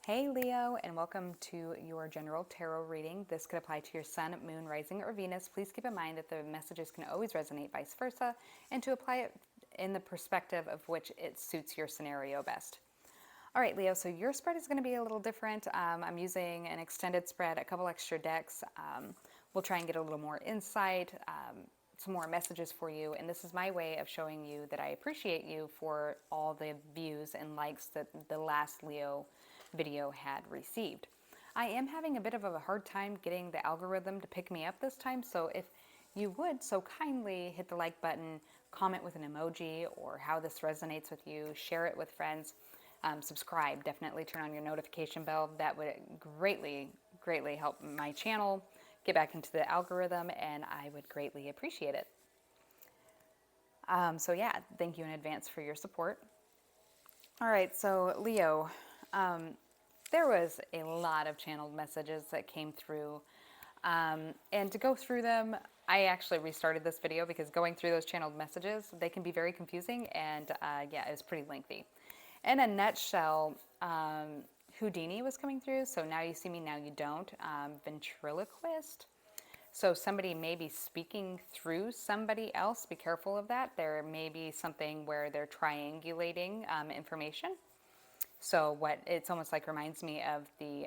Hey Leo, and welcome to your general tarot reading. This could apply to your sun, moon, rising, or Venus. Please keep in mind that the messages can always resonate vice versa, and to apply it in the perspective of which it suits your scenario best. All right, Leo, so your spread is going to be a little different. I'm using an extended spread, a couple extra decks. We'll try and get a little more insight, some more messages for you, and this is my way of showing you that I appreciate you for all the views and likes that the last Leo video had received. I am having a bit of a hard time getting the algorithm to pick me up this time, so if you would so kindly hit the like button, comment with an emoji or how this resonates with you, share it with friends, subscribe, definitely turn on your notification bell. That would greatly help my channel get back into the algorithm, and I would greatly appreciate it. So yeah, thank you in advance for your support. All right, so Leo, there was a lot of channeled messages that came through, and to go through them, I actually restarted this video because going through those channeled messages, they can be very confusing, and yeah, it was pretty lengthy. In a nutshell, Houdini was coming through, so now you see me, now you don't. Ventriloquist. So somebody may be speaking through somebody else. Be careful of that. There may be something where they're triangulating information. So what it's almost like reminds me of the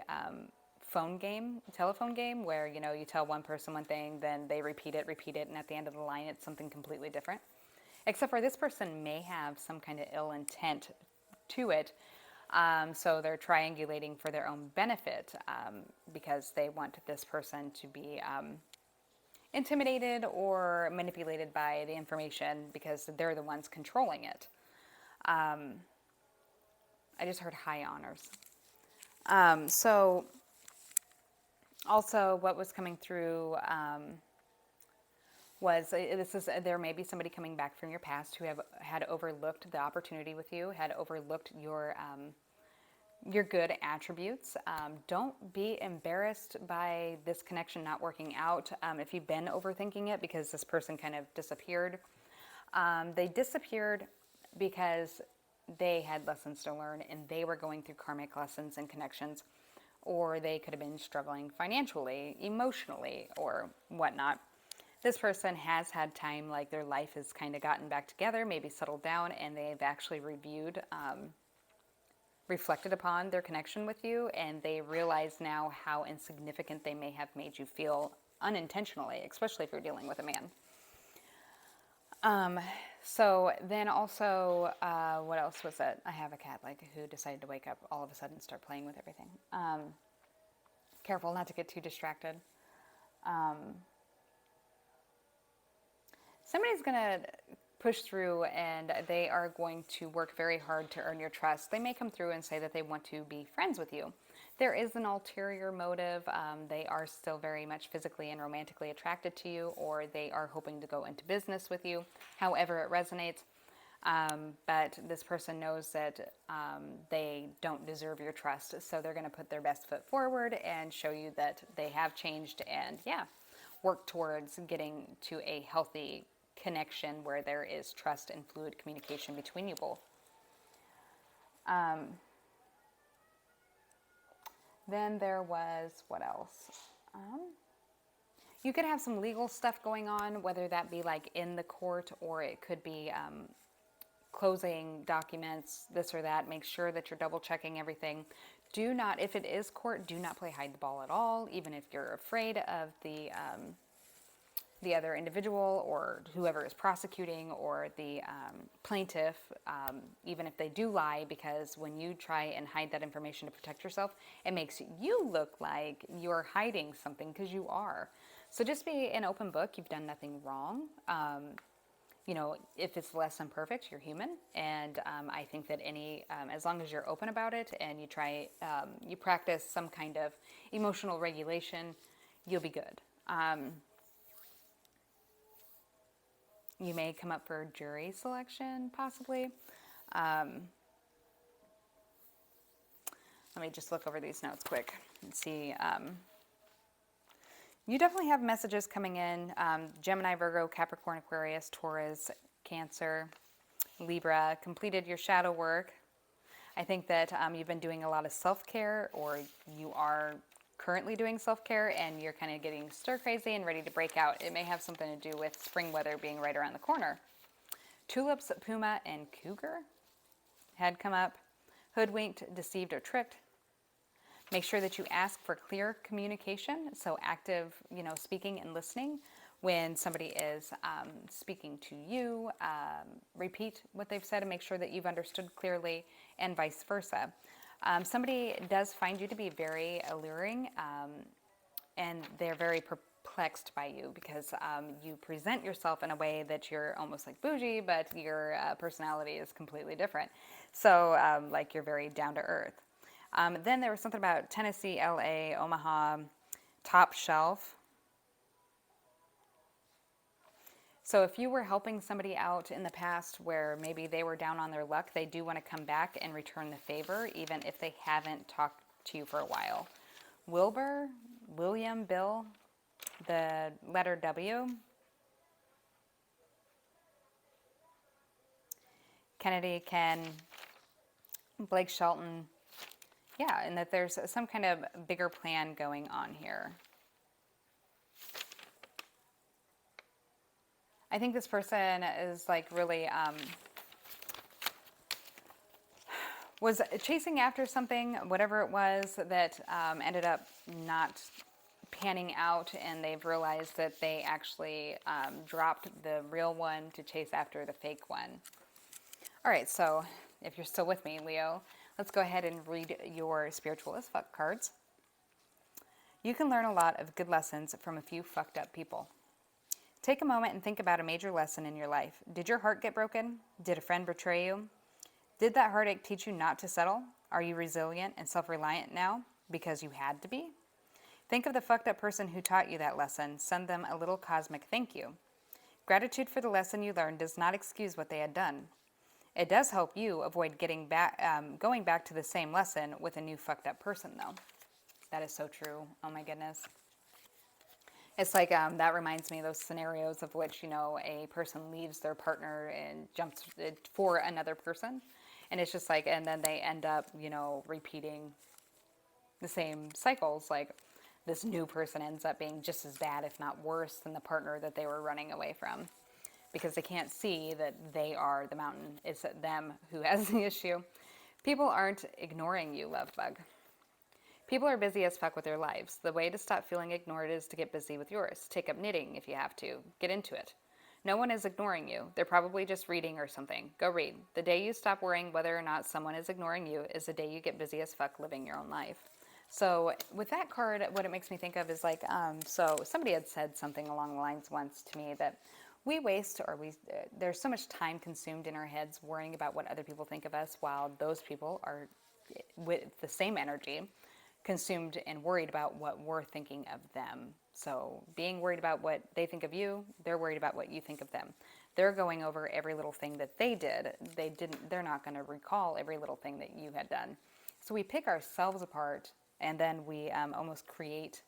telephone game, where you tell one person one thing, then they repeat it, and at the end of the line, it's something completely different. Except for this person may have some kind of ill intent to it. So they're triangulating for their own benefit because they want this person to be intimidated or manipulated by the information because they're the ones controlling it. I just heard high honors. So also what was coming through was there may be somebody coming back from your past who had overlooked the opportunity with you, had overlooked your good attributes. Don't be embarrassed by this connection not working out. If you've been overthinking it because this person kind of disappeared, they disappeared because they had lessons to learn and they were going through karmic lessons and connections, or they could have been struggling financially, emotionally, or whatnot. This person has had time, like their life has kind of gotten back together, maybe settled down, and they've actually reflected upon their connection with you, and they realize now how insignificant they may have made you feel unintentionally, especially if you're dealing with a man. So then also, what else was it? I have a cat who decided to wake up all of a sudden and start playing with everything. Careful not to get too distracted. Somebody's going to push through and they are going to work very hard to earn your trust. They may come through and say that they want to be friends with you. There is an ulterior motive. They are still very much physically and romantically attracted to you, or they are hoping to go into business with you, however it resonates. But this person knows that they don't deserve your trust, so they're going to put their best foot forward and show you that they have changed and, yeah, work towards getting to a healthy connection where there is trust and fluid communication between you both. Then there was, what else? You could have some legal stuff going on, whether that be like in the court, or it could be closing documents, this or that. Make sure that you're double checking everything. Do not, if it is court, do not play hide the ball at all, even if you're afraid of the other individual or whoever is prosecuting, or the plaintiff, even if they do lie, because when you try and hide that information to protect yourself, it makes you look like you're hiding something, because you are. So just be an open book. You've done nothing wrong. If it's less than perfect, you're human. And I think that as long as you're open about it and you practice some kind of emotional regulation, you'll be good. You may come up for jury selection, possibly. Let me just look over these notes quick and see. You definitely have messages coming in. Gemini, Virgo, Capricorn, Aquarius, Taurus, Cancer, Libra. Completed your shadow work. I think that you've been doing a lot of self-care, or you are currently doing self-care, and you're kind of getting stir crazy and ready to break out. It may have something to do with spring weather being right around the corner. Tulips, puma, and cougar had come up. Hoodwinked, deceived, or tricked. Make sure that you ask for clear communication, so active, speaking and listening when somebody is speaking to you. Repeat what they've said and make sure that you've understood clearly, and vice versa. Somebody does find you to be very alluring, and they're very perplexed by you because you present yourself in a way that you're almost like bougie, but your personality is completely different. So, like, you're very down to earth. Then there was something about Tennessee, LA, Omaha, top shelf. So if you were helping somebody out in the past where maybe they were down on their luck, they do want to come back and return the favor, even if they haven't talked to you for a while. Wilbur, William, Bill, the letter W. Kennedy, Ken, Blake Shelton. Yeah, and that there's some kind of bigger plan going on here. I think this person is like really was chasing after something, whatever it was, that ended up not panning out, and they've realized that they actually dropped the real one to chase after the fake one. All right, so if you're still with me, Leo, let's go ahead and read your spiritual as fuck cards. You can learn a lot of good lessons from a few fucked up people. Take a moment and think about a major lesson in your life. Did your heart get broken? Did a friend betray you? Did that heartache teach you not to settle? Are you resilient and self-reliant now because you had to be? Think of the fucked up person who taught you that lesson. Send them a little cosmic thank you. Gratitude for the lesson you learned does not excuse what they had done. It does help you avoid going back to the same lesson with a new fucked up person, though. That is so true. Oh my goodness. It's like that reminds me of those scenarios of which, a person leaves their partner and jumps for another person. And it's just like, and then they end up, repeating the same cycles. Like this new person ends up being just as bad, if not worse, than the partner that they were running away from. Because they can't see that they are the mountain. It's them who has the issue. People aren't ignoring you, love bug. People are busy as fuck with their lives. The way to stop feeling ignored is to get busy with yours. Take up knitting if you have to. Get into it. No one is ignoring you. They're probably just reading or something. Go read. The day you stop worrying whether or not someone is ignoring you is the day you get busy as fuck living your own life. So with that card, what it makes me think of is like, so somebody had said something along the lines once to me that we waste, or there's so much time consumed in our heads worrying about what other people think of us, while those people are with the same energy consumed and worried about what we're thinking of them. So being worried about what they think of you, they're worried about what you think of them. They're going over every little thing that they did. They're not going to recall every little thing that you had done. So we pick ourselves apart, and then we almost create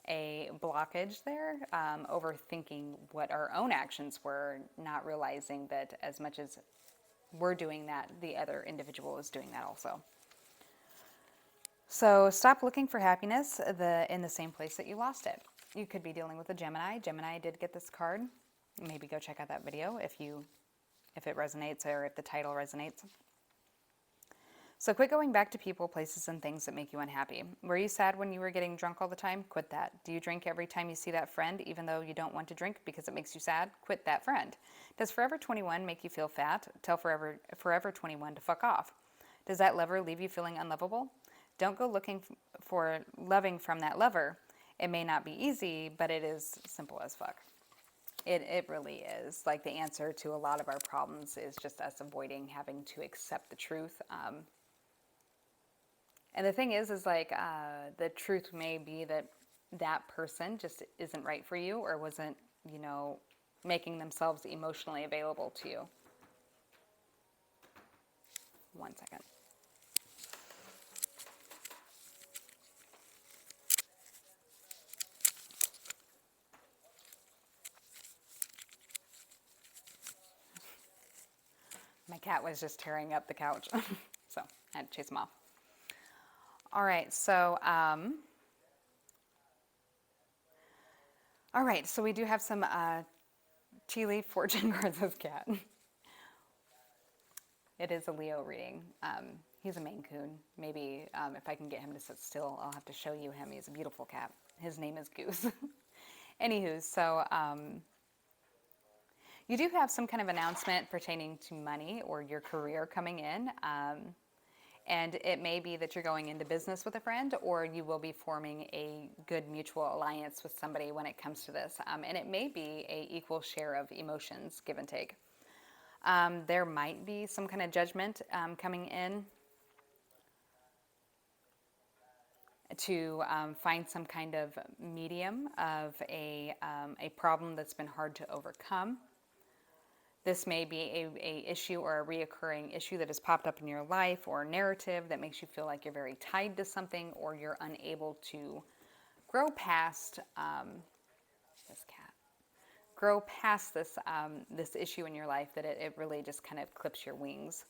a blockage there, overthinking what our own actions were, not realizing that as much as we're doing that, the other individual is doing that also. So stop looking for happiness in the same place that you lost it. You could be dealing with a Gemini. Gemini did get this card. Maybe go check out that video if it resonates, or if the title resonates. So quit going back to people, places, and things that make you unhappy. Were you sad when you were getting drunk all the time? Quit that. Do you drink every time you see that friend, even though you don't want to drink because it makes you sad? Quit that friend. Does Forever 21 make you feel fat? Tell Forever 21 to fuck off. Does that lover leave you feeling unlovable? Don't go looking for loving from that lover. It may not be easy, but it is simple as fuck. It really is. Like, the answer to a lot of our problems is just us avoiding having to accept the truth. And the thing is like, the truth may be that that person just isn't right for you, or wasn't, making themselves emotionally available to you. One second. My cat was just tearing up the couch. So I had to chase them off. All right, so we do have some tea leaf fortune cards as cat. It is a Leo reading. He's a Maine Coon. Maybe if I can get him to sit still, I'll have to show you him. He's a beautiful cat. His name is Goose. Anywho, so you do have some kind of announcement pertaining to money or your career coming in. And it may be that you're going into business with a friend, or you will be forming a good mutual alliance with somebody when it comes to this. And it may be an equal share of emotions, give and take. There might be some kind of judgment coming in to find some kind of medium of a problem that's been hard to overcome. This may be a issue or a reoccurring issue that has popped up in your life, or a narrative that makes you feel like you're very tied to something, or you're unable to grow past this issue in your life, that it really just kind of clips your wings.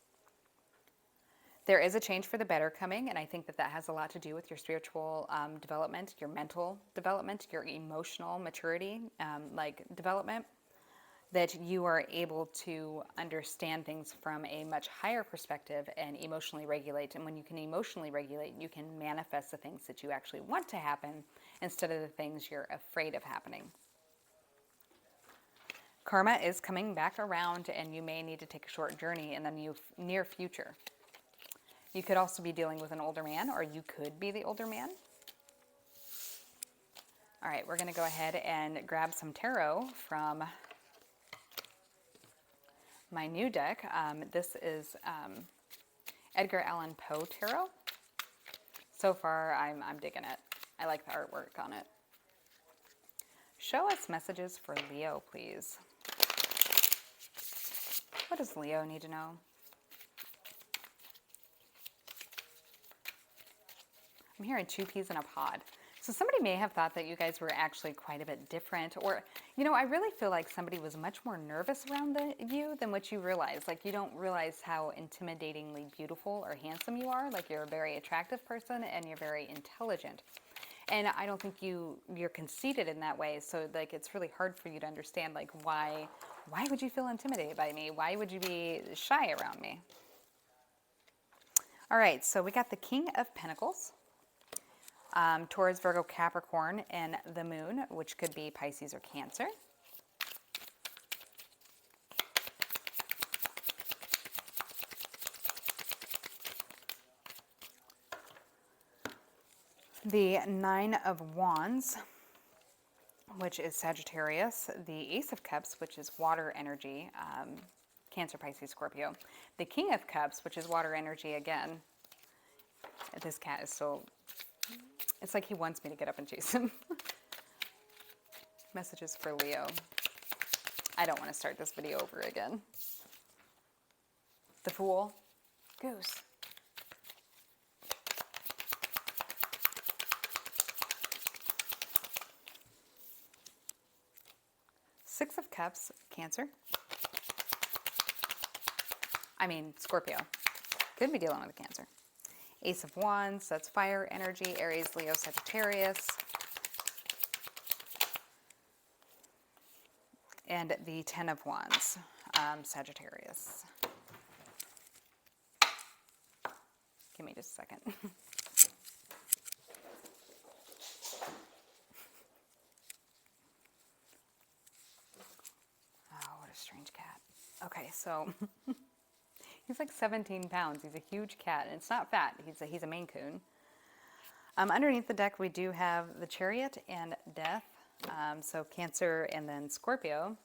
There is a change for the better coming, and I think that has a lot to do with your spiritual development, your mental development, your emotional maturity, development, that you are able to understand things from a much higher perspective and emotionally regulate. And when you can emotionally regulate, you can manifest the things that you actually want to happen instead of the things you're afraid of happening. Karma is coming back around, and you may need to take a short journey in the near future. You could also be dealing with an older man, or you could be the older man. All right, we're going to go ahead and grab some tarot from my new deck. This is Edgar Allan Poe tarot. So far, I'm digging it. I like the artwork on it. Show us messages for Leo, please. What does Leo need to know? I'm hearing two peas in a pod. So somebody may have thought that you guys were actually quite a bit different, or, I really feel like somebody was much more nervous around you than what you realize. Like, you don't realize how intimidatingly beautiful or handsome you are. Like, you're a very attractive person, and you're very intelligent. And I don't think you're conceited in that way. So, like, it's really hard for you to understand, like, why would you feel intimidated by me? Why would you be shy around me? All right, so we got the King of Pentacles. Taurus, Virgo, Capricorn, and the moon, which could be Pisces or Cancer. The Nine of Wands, which is Sagittarius. The Ace of Cups, which is water energy, Cancer, Pisces, Scorpio. The King of Cups, which is water energy again. This cat is so... It's like he wants me to get up and chase him. Messages for Leo. I don't want to start this video over again. The Fool. Goose. Six of Cups, Cancer. Scorpio. Could be dealing with a Cancer. Ace of Wands, that's fire energy, Aries, Leo, Sagittarius. And the Ten of Wands, Sagittarius. Give me just a second. Oh, what a strange cat. Okay, so... He's like 17 pounds. He's a huge cat, and it's not fat. He's a Maine Coon. Underneath the deck, we do have the Chariot and Death. So Cancer and then Scorpio.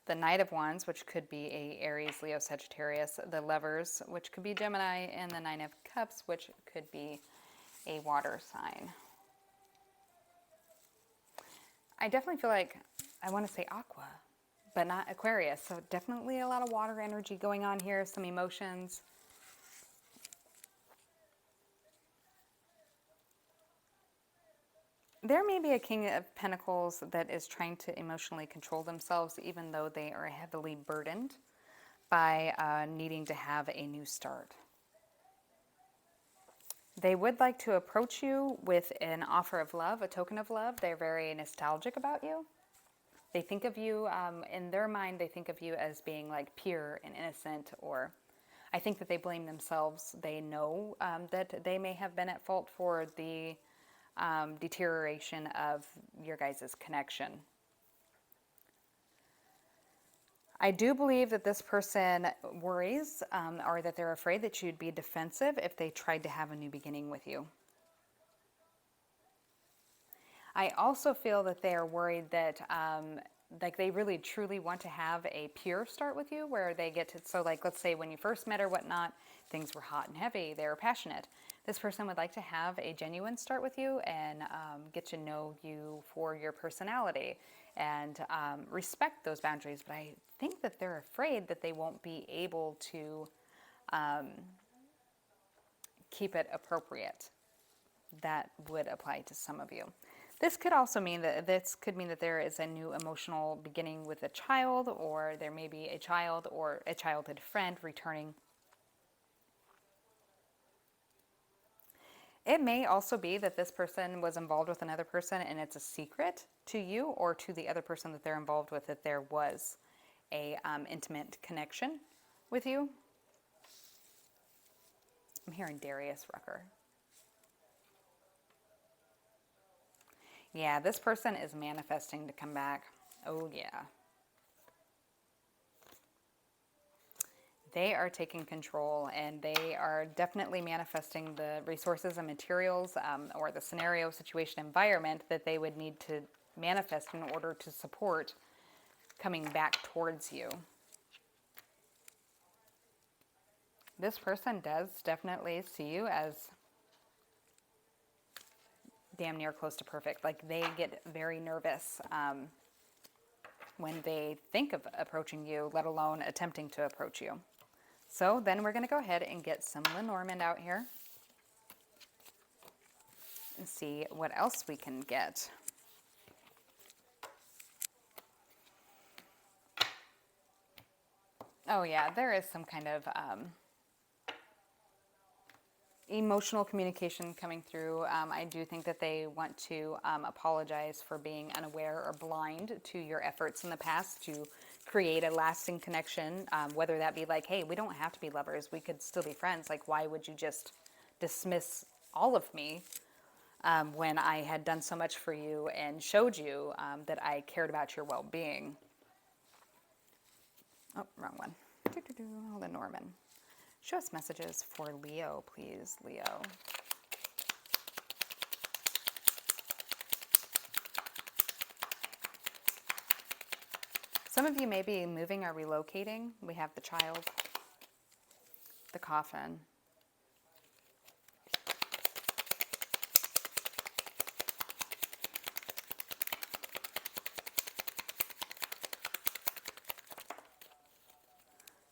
The Knight of Wands, which could be a Aries, Leo, Sagittarius. The Lovers, which could be Gemini, and the Nine of Cups, which could be a water sign. I definitely feel like I want to say Aqua, but not Aquarius. So definitely a lot of water energy going on here, some emotions. There may be a King of Pentacles that is trying to emotionally control themselves, even though they are heavily burdened by needing to have a new start. They would like to approach you with an offer of love, a token of love. They're very nostalgic about you. They think of you, in their mind, they think of you as being like pure and innocent, or I think that they blame themselves. They know that they may have been at fault for the deterioration of your guys' connection. I do believe that this person worries or that they're afraid that you'd be defensive if they tried to have a new beginning with you. I also feel that they are worried that like they really truly want to have a pure start with you where they get to, so like let's say when you first met or whatnot, things were hot and heavy, they were passionate. This person would like to have a genuine start with you and get to know you for your personality and respect those boundaries. But I think that they're afraid that they won't be able to keep it appropriate. That would apply to some of you. This could also mean that there is a new emotional beginning with a child, or there may be a child or a childhood friend returning. It may also be that this person was involved with another person and it's a secret to you or to the other person that they're involved with that there was a intimate connection with you. I'm hearing Darius Rucker. Yeah, this person is manifesting to come back. Oh, yeah. They are taking control and they are definitely manifesting the resources and materials or the scenario, situation, environment that they would need to manifest in order to support coming back towards you. This person does definitely see you as damn near close to perfect. Like they get very nervous when they think of approaching you, let alone attempting to approach you. So then we're going to go ahead and get some Lenormand out here and see what else we can get. Oh yeah, there is some kind of emotional communication coming through. I do think that they want to apologize for being unaware or blind to your efforts in the past to create a lasting connection, whether that be like, hey, we don't have to be lovers, we could still be friends. Like, why would you just dismiss all of me when I had done so much for you and showed you that I cared about your well-being? Oh, wrong one. Hold on, Norman. Show us messages for Leo, please, Leo. Some of you may be moving or relocating. We have the child, the coffin,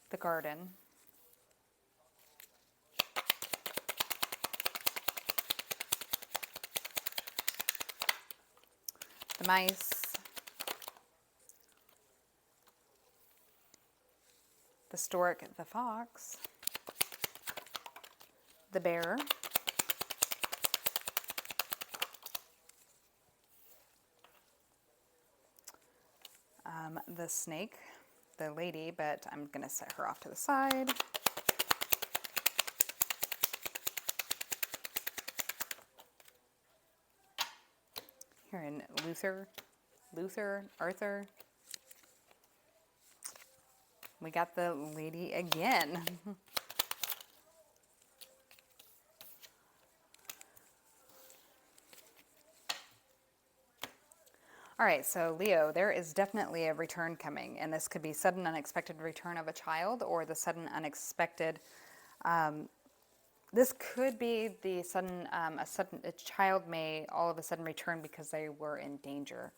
the garden, the mice, the stork, the fox, the bear, the snake, the lady, but I'm going to set her off to the side. Here in Arthur. We got the lady again. All right, so Leo, there is definitely a return coming, and this could be sudden, unexpected return of a child, or the sudden, unexpected. This could be the sudden, a child may all of a sudden return because they were in danger.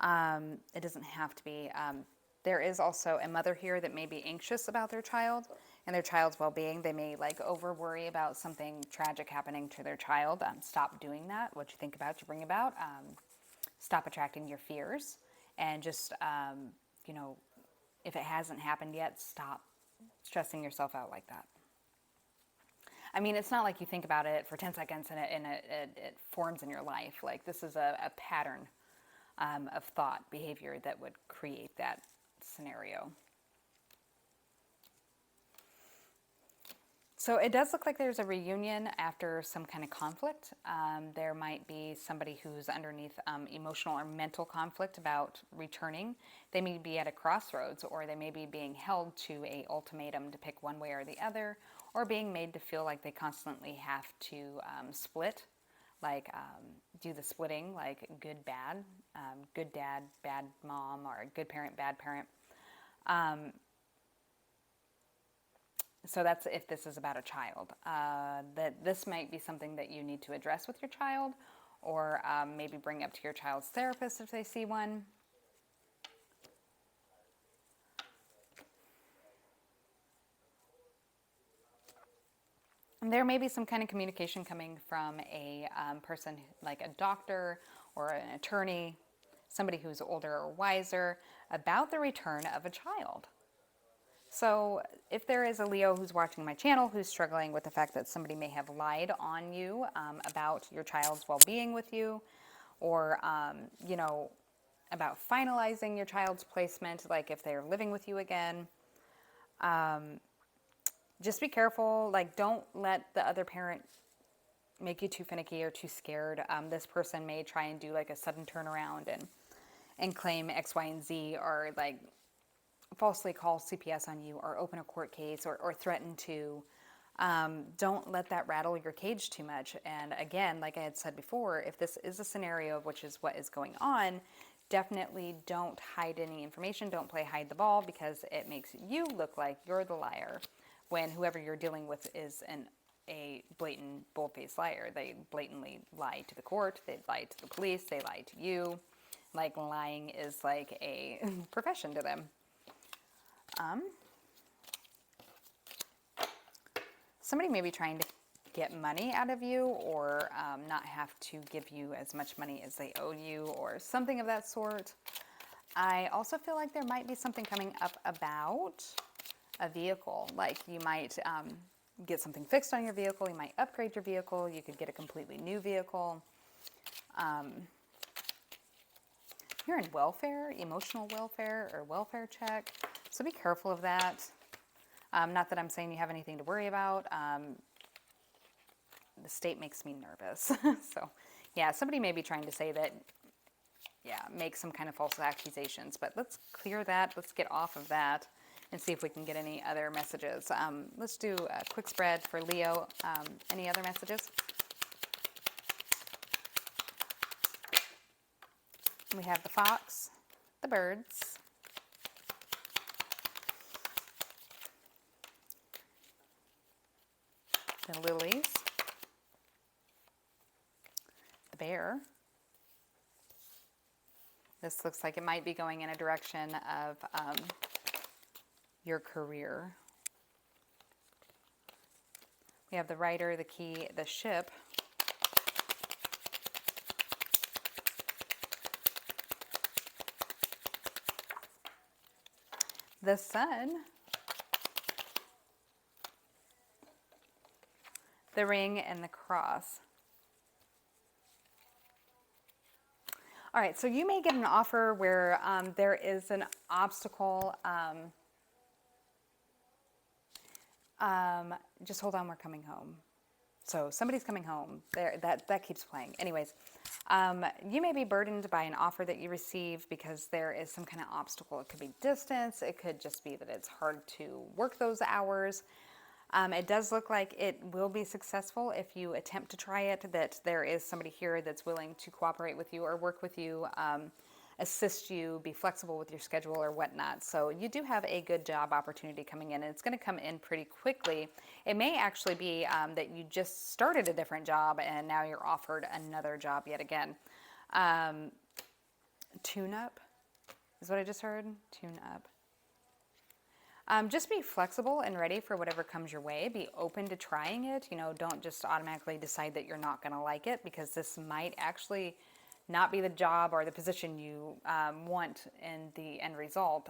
It doesn't have to be. There is also a mother here that may be anxious about their child and their child's well-being. They may like over worry about something tragic happening to their child. Stop doing that. What you think about, you bring about. Stop attracting your fears, and just, if it hasn't happened yet, stop stressing yourself out like that. I mean, it's not like you think about it for 10 seconds and it forms in your life. Like, this is a pattern of thought, behavior that would create that scenario. So it does look like there's a reunion after some kind of conflict. There might be somebody who's underneath emotional or mental conflict about returning. They may be at a crossroads, or they may be being held to an ultimatum to pick one way or the other, or being made to feel like they constantly have to split, like do the splitting, like good, bad, good dad, bad mom, or good parent, bad parent. So that's if this is about a child. That this might be something that you need to address with your child, or maybe bring up to your child's therapist if they see one. And there may be some kind of communication coming from a person like a doctor or an attorney, somebody who's older or wiser, about the return of a child. So if there is a Leo who's watching my channel who's struggling with the fact that somebody may have lied on you about your child's well-being with you, or, you know, about finalizing your child's placement, like if they're living with you again, just be careful. Like, don't let the other parent make you too finicky or too scared. This person may try and do like a sudden turnaround and claim X, Y, and Z, or like falsely call CPS on you, or open a court case, or threaten to. Don't let that rattle your cage too much. And again, like I had said before, if this is a scenario of which is what is going on, definitely don't hide any information. Don't play hide the ball, because it makes you look like you're the liar when whoever you're dealing with is a blatant, bold-faced liar. They blatantly lie to the court. They lie to the police. They lie to you. Like, lying is like a profession to them. Somebody may be trying to get money out of you, or not have to give you as much money as they owe you, or something of that sort. I also feel like there might be something coming up about a vehicle. Like, you might get something fixed on your vehicle. You might upgrade your vehicle. You could get a completely new vehicle. You're in welfare, emotional welfare, or welfare check. So be careful of that. Not that I'm saying you have anything to worry about. The state makes me nervous. So, yeah, somebody may be trying to say that, yeah, make some kind of false accusations. But let's clear that. Let's get off of that and see if we can get any other messages. Let's do a quick spread for Leo. Any other messages? We have the fox, the birds, the lilies, the bear. This looks like it might be going in a direction of your career. We have the rider, the key, the ship. The sun, the ring, and the cross. All right, so you may get an offer where there is an obstacle. Just hold on, we're coming home. So somebody's coming home. There, that keeps playing. Anyways, you may be burdened by an offer that you received because there is some kind of obstacle. It could be distance. It could just be that it's hard to work those hours. It does look like it will be successful if you attempt to try it, that there is somebody here that's willing to cooperate with you or work with you, assist you, be flexible with your schedule or whatnot. So you do have a good job opportunity coming in, and it's going to come in pretty quickly. It may actually be that you just started a different job and now you're offered another job yet again. Tune up is what I just heard. Tune up. Just be flexible and ready for whatever comes your way. Be open to trying it. You know, don't just automatically decide that you're not going to like it, because this might actually not be the job or the position you want in the end result.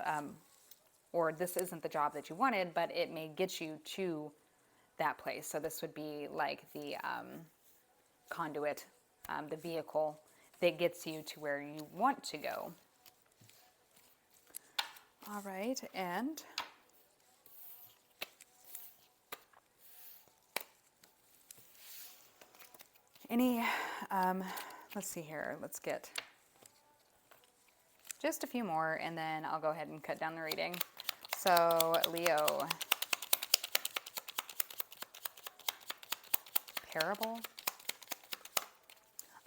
or this isn't the job that you wanted, but it may get you to that place. So this would be like the conduit, the vehicle that gets you to where you want to go. All right, and any, let's see here, let's get just a few more, and then I'll go ahead and cut down the reading. So, Leo. Parable.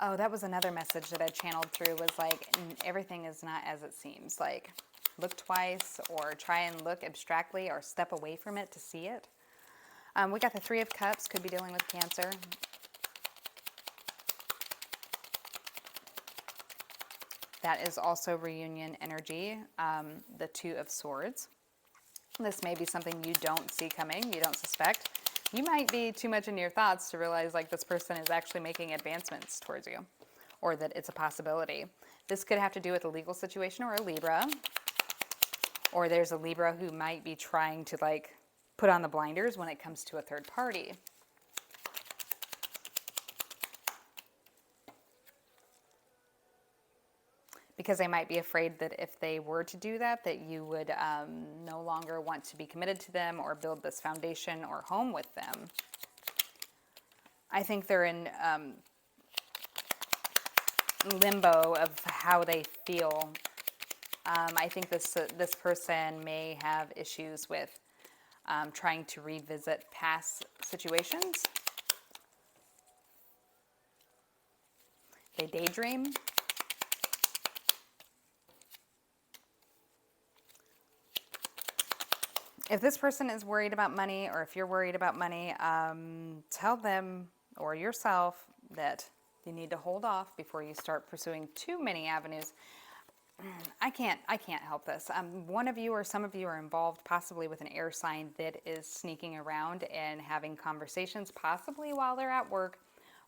Oh, that was another message that I channeled through, was like, everything is not as it seems. Like, look twice, or try and look abstractly, or step away from it to see it. We got the Three of Cups, could be dealing with Cancer. That is also reunion energy. The Two of Swords. This may be something you don't see coming, you don't suspect. You might be too much in your thoughts to realize like this person is actually making advancements towards you, or that it's a possibility. This could have to do with a legal situation or a Libra, or there's a Libra who might be trying to like put on the blinders when it comes to a third party. Because they might be afraid that if they were to do that, that you would no longer want to be committed to them or build this foundation or home with them. I think they're in limbo of how they feel. I think this person may have issues with trying to revisit past situations. They daydream. If this person is worried about money, or if you're worried about money, tell them or yourself that you need to hold off before you start pursuing too many avenues. I can't help this. One of you or some of you are involved possibly with an air sign that is sneaking around and having conversations, possibly while they're at work,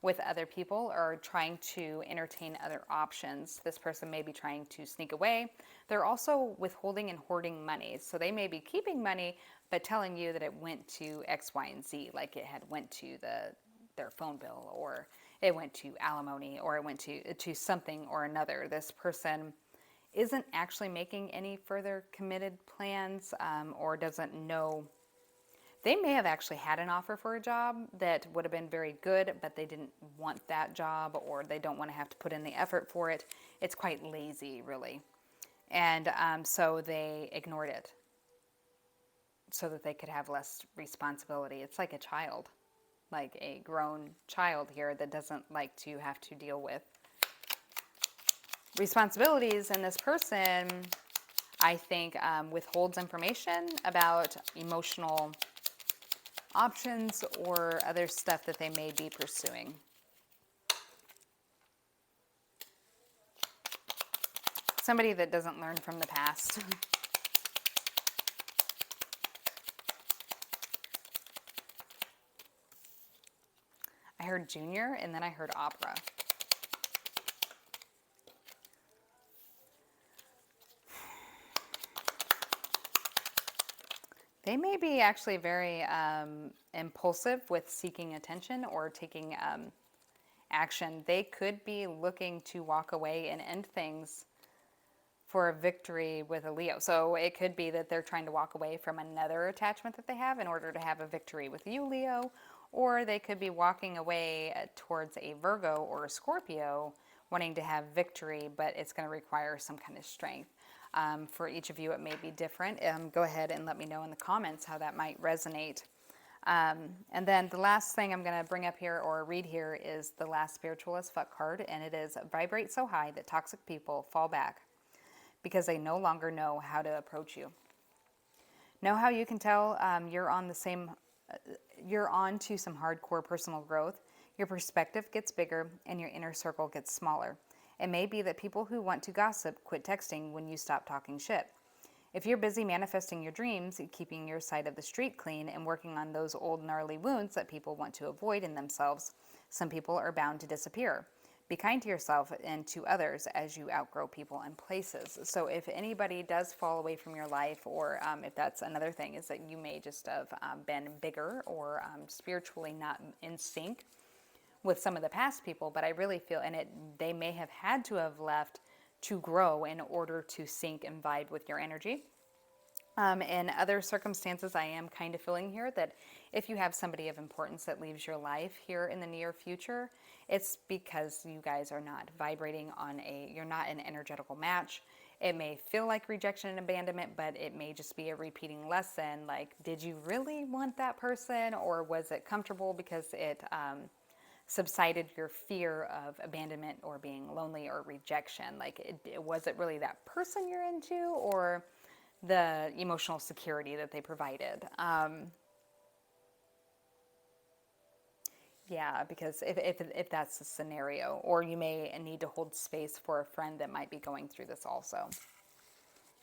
with other people, or trying to entertain other options. This person may be trying to sneak away. They're also withholding and hoarding money. So they may be keeping money, but telling you that it went to X, Y, and Z, like it had went to their phone bill, or it went to alimony, or it went to something or another. This person isn't actually making any further committed plans, or doesn't know. They may have actually had an offer for a job that would have been very good, but they didn't want that job, or they don't want to have to put in the effort for it. It's quite lazy, really. And so they ignored it so that they could have less responsibility. It's like a child, like a grown child here that doesn't like to have to deal with responsibilities. And this person, I think, withholds information about emotional options or other stuff that they may be pursuing. Somebody that doesn't learn from the past. I heard junior, and then I heard opera. They may be actually very impulsive with seeking attention or taking action. They could be looking to walk away and end things for a victory with a Leo. So it could be that they're trying to walk away from another attachment that they have in order to have a victory with you, Leo. Or they could be walking away towards a Virgo or a Scorpio, wanting to have victory, but it's going to require some kind of strength. For each of you, it may be different. Go ahead and let me know in the comments how that might resonate. And then the last thing I'm going to bring up here or read here is the last spiritual as fuck card, and it is vibrate so high that toxic people fall back because they no longer know how to approach you. Know how you can tell you're on to some hardcore personal growth. Your perspective gets bigger and your inner circle gets smaller. It may be that people who want to gossip quit texting when you stop talking shit. If you're busy manifesting your dreams, keeping your side of the street clean, and working on those old gnarly wounds that people want to avoid in themselves, some people are bound to disappear. be kind to yourself and to others as you outgrow people and places. So if anybody does fall away from your life, or if that's another thing, is that you may just have been bigger or spiritually not in sync with some of the past people. But I really feel, and they may have had to have left to grow in order to sync and vibe with your energy. In other circumstances, I am kind of feeling here that if you have somebody of importance that leaves your life here in the near future, it's because you guys are not vibrating on you're not an energetical match. It may feel like rejection and abandonment, but it may just be a repeating lesson. Like, did you really want that person, or was it comfortable because it subsided your fear of abandonment or being lonely or rejection? Like, was it really that person you're into, or the emotional security that they provided? Yeah, because if that's the scenario, or you may need to hold space for a friend that might be going through this also.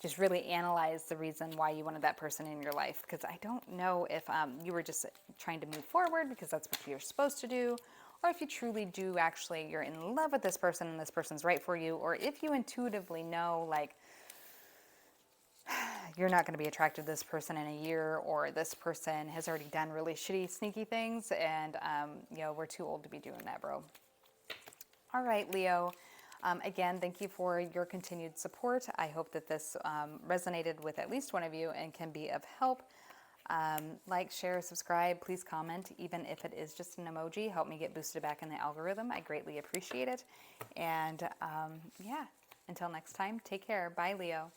Just really analyze the reason why you wanted that person in your life, because I don't know if you were just trying to move forward because that's what you're supposed to do, or if you truly do actually, you're in love with this person and this person's right for you, or if you intuitively know, like, you're not going to be attracted to this person in a year, or this person has already done really shitty, sneaky things, and, we're too old to be doing that, bro. All right, Leo. Again, thank you for your continued support. I hope that this resonated with at least one of you and can be of help. Like, share, subscribe, please comment, even if it is just an emoji. Help me get boosted back in the algorithm. I greatly appreciate it. And yeah, until next time, take care. Bye, Leo.